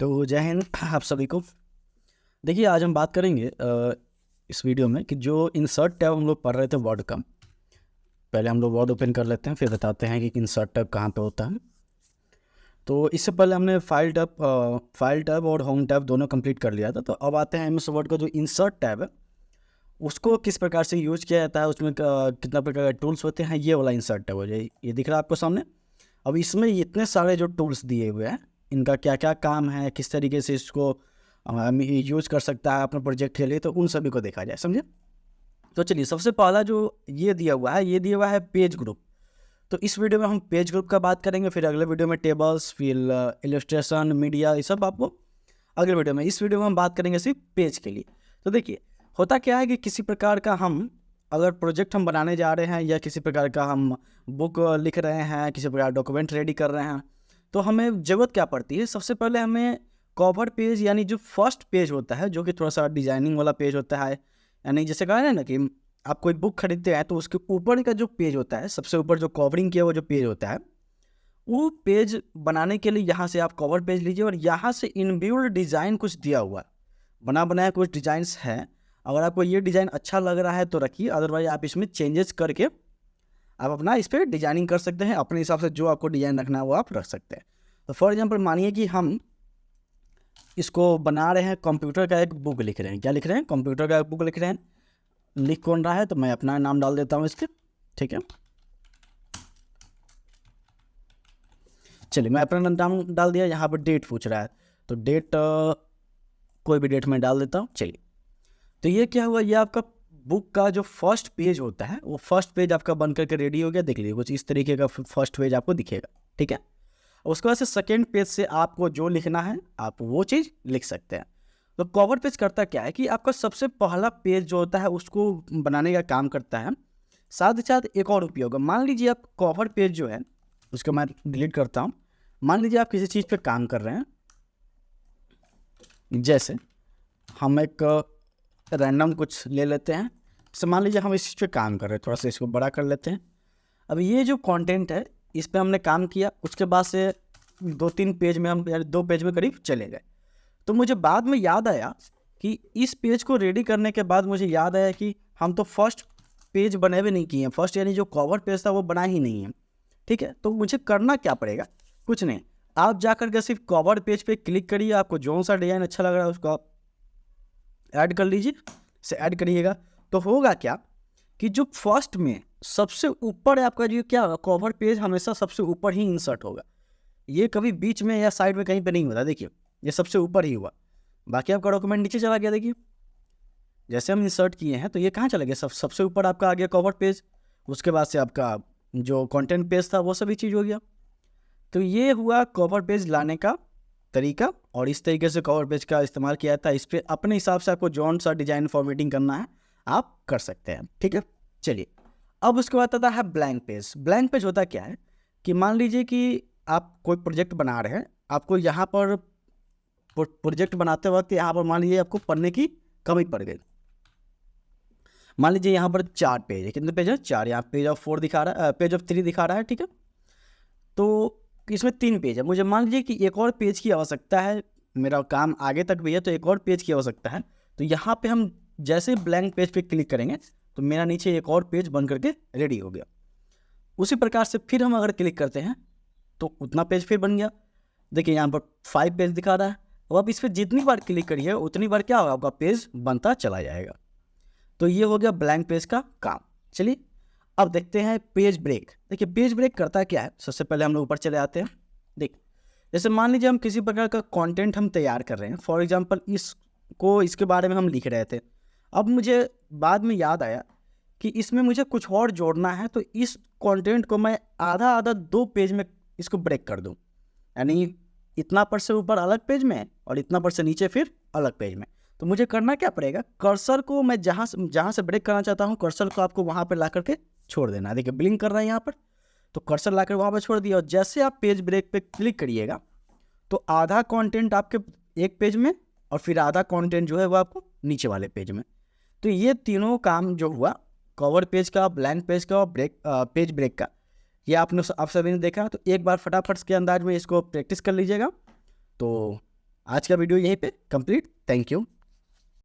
तो जय हिंद आप सभी को। देखिए आज हम बात करेंगे इस वीडियो में कि जो इंसर्ट टैब हम लोग पढ़ रहे थे वर्ड का। पहले हम लोग वर्ड ओपन कर लेते हैं, फिर बताते हैं कि इंसर्ट टैब कहाँ पे होता है। तो इससे पहले हमने फाइल टैब और होम टैब दोनों कंप्लीट कर लिया था। तो अब आते हैं एमएस वर्ड का जो इंसर्ट टैब है उसको किस प्रकार से यूज किया जाता है, उसमें कितना प्रकार के टूल्स होते हैं। ये वाला इंसर्ट टैब हो जाए, ये दिख रहा है आपको सामने। अब इसमें इतने सारे जो टूल्स दिए हुए हैं, इनका क्या क्या काम है, किस तरीके से इसको यूज कर सकता है अपने प्रोजेक्ट के लिए, तो उन सभी को देखा जाए, समझे। तो चलिए सबसे पहला जो ये दिया हुआ है पेज ग्रुप। तो इस वीडियो में हम पेज ग्रुप का बात करेंगे, फिर अगले वीडियो में टेबल्स, फिर इलस्ट्रेशन, मीडिया, ये सब आपको अगले वीडियो में। इस वीडियो में हम बात करेंगे सिर्फ पेज के लिए। तो देखिए होता क्या है कि किसी प्रकार का हम अगर प्रोजेक्ट हम बनाने जा रहे हैं या किसी प्रकार का हम बुक लिख रहे हैं, किसी प्रकार डॉक्यूमेंट रेडी कर रहे हैं, तो हमें ज़रूरत क्या पड़ती है। सबसे पहले हमें कवर पेज यानी जो फर्स्ट पेज होता है, जो कि थोड़ा सा डिजाइनिंग वाला पेज होता है। यानी जैसे कहा है ना कि आप कोई बुक खरीदते हैं तो उसके ऊपर का जो पेज होता है, सबसे ऊपर जो कवरिंग किया हुआ जो पेज होता है, वो पेज बनाने के लिए यहाँ से आप कवर पेज लीजिए और यहाँ से इनबिल्ट डिज़ाइन कुछ दिया हुआ बना बनाया कुछ डिज़ाइंस है। अगर आपको ये डिज़ाइन अच्छा लग रहा है तो रखिए, अदरवाइज आप इसमें चेंजेस करके आप अपना इस पर डिजाइनिंग कर सकते हैं। अपने हिसाब से जो आपको डिज़ाइन रखना है वो आप रख सकते हैं। तो फॉर एग्जांपल मानिए कि हम इसको बना रहे हैं, कंप्यूटर का एक बुक लिख रहे हैं। क्या लिख रहे हैं? कंप्यूटर का एक बुक लिख रहे हैं। लिख कौन रहा है? तो मैं अपना नाम डाल देता हूँ इसके, ठीक है। चलिए मैं अपना नाम डाल दिया। यहाँ पर डेट पूछ रहा है तो डेट कोई भी डेट मैं डाल देता हूँ। चलिए तो ये क्या हुआ, ये आपका बुक का जो फर्स्ट पेज होता है वो फर्स्ट पेज आपका बन करके रेडी हो गया। देख लीजिए कुछ इस तरीके का फर्स्ट पेज आपको दिखेगा, ठीक है। उसके बाद से सेकेंड पेज से आपको जो लिखना है आप वो चीज़ लिख सकते हैं। तो कवर पेज करता क्या है कि आपका सबसे पहला पेज जो होता है उसको बनाने का काम करता है। साथ ही साथ एक और उपयोग है। मान लीजिए आप कवर पेज जो है उसको मैं डिलीट करता हूँ। मान लीजिए आप किसी चीज़ पे काम कर रहे हैं, जैसे हम एक रैंडम कुछ ले लेते हैं। जैसे मान लीजिए हम इस चीज़ पे काम कर रहे हैं, थोड़ा सा इसको बड़ा कर लेते हैं। अब ये जो कंटेंट है इस पे हमने काम किया, उसके बाद से 2-3 पेज में हम 2 पेज में करीब चले गए। तो मुझे बाद में याद आया कि इस पेज को रेडी करने के बाद मुझे याद आया कि हम तो फर्स्ट पेज बने हुए नहीं किए हैं। फर्स्ट यानी जो कवर पेज था वो बना ही नहीं है, ठीक है। तो मुझे करना क्या पड़ेगा? कुछ नहीं, आप जाकर के सिर्फ कवर पेज पे क्लिक करिए। आपको जो सा डिज़ाइन अच्छा लग रहा है उसको आप ऐड कर लीजिए। से ऐड करिएगा तो होगा क्या कि जो फर्स्ट में सबसे ऊपर है आपका जो क्या कवर पेज हमेशा सबसे ऊपर ही इंसर्ट होगा। ये कभी बीच में या साइड में कहीं पे नहीं होता। देखिए ये सबसे ऊपर ही हुआ, बाकी आपका डॉक्यूमेंट नीचे चला गया। देखिए जैसे हम इंसर्ट किए हैं तो ये कहाँ चला गया, सबसे ऊपर आपका आ गया कवर पेज। उसके बाद से आपका जो कंटेंट पेज था वो सभी चीज़ हो गया। तो ये हुआ कवर पेज लाने का तरीका, और इस तरीके से कवर पेज का इस्तेमाल किया जाता है। इस पर अपने हिसाब से आपको जौन सा डिजाइन फॉर्मेटिंग करना है आप कर सकते हैं, ठीक है। चलिए अब उसके बाद आता है ब्लैंक पेज। ब्लैंक पेज होता क्या है कि मान लीजिए कि आप कोई प्रोजेक्ट बना रहे हैं, आपको यहाँ पर प्रोजेक्ट बनाते वक्त यहाँ पर मान लीजिए आपको पढ़ने की कमी पड़ गई। मान लीजिए यहाँ पर 4 पेज है। कितने पेज है? 4। यहाँ पेज ऑफ 4 दिखा रहा है, पेज ऑफ 3 दिखा रहा है, ठीक है। तो इसमें 3 पेज है। मुझे मान लीजिए कि एक और पेज की आवश्यकता है, मेरा काम आगे तक भी है तो एक और पेज की आवश्यकता है। तो यहाँ पे हम जैसे ब्लैंक पेज पे क्लिक करेंगे तो मेरा नीचे एक और पेज बन करके रेडी हो गया। उसी प्रकार से फिर हम अगर क्लिक करते हैं तो उतना पेज फिर बन गया। देखिए यहाँ पर 5 पेज दिखा रहा है। अब आप इस पर जितनी बार क्लिक करिए उतनी बार क्या होगा, आपका पेज बनता चला जाएगा। तो ये हो गया ब्लैंक पेज का काम। चलिए अब देखते हैं पेज ब्रेक। देखिए पेज ब्रेक करता क्या है, सबसे पहले हम लोग ऊपर चले आते हैं। देखिए जैसे मान लीजिए हम किसी प्रकार का कंटेंट हम तैयार कर रहे हैं, फॉर एग्जांपल इसके बारे में हम लिख रहे थे। अब मुझे बाद में याद आया कि इसमें मुझे कुछ और जोड़ना है, तो इस कंटेंट को मैं आधा 2 पेज में इसको ब्रेक कर दूं। यानी इतना पर से ऊपर अलग पेज में और इतना पर से नीचे फिर अलग पेज में। तो मुझे करना क्या पड़ेगा, कर्सर को मैं जहाँ से ब्रेक करना चाहता हूँ, कर्सर को आपको वहाँ पर ला करके छोड़ देना है। देखिए ब्लिंक कर रहा है यहाँ पर, तो कर्सर लाकर वहाँ पर छोड़ दिया। और जैसे आप पेज ब्रेक पे क्लिक करिएगा तो आधा कंटेंट आपके एक पेज में और फिर आधा कंटेंट जो है वो आपको नीचे वाले पेज में। तो ये तीनों काम जो हुआ, कवर पेज का, ब्लैंक पेज का और पेज ब्रेक का, ये आप सभी ने देखा। तो एक बार फटाफट के अंदाज में इसको प्रैक्टिस कर लीजिएगा तो आज का वीडियो यहीं पे कंप्लीट। Thank you.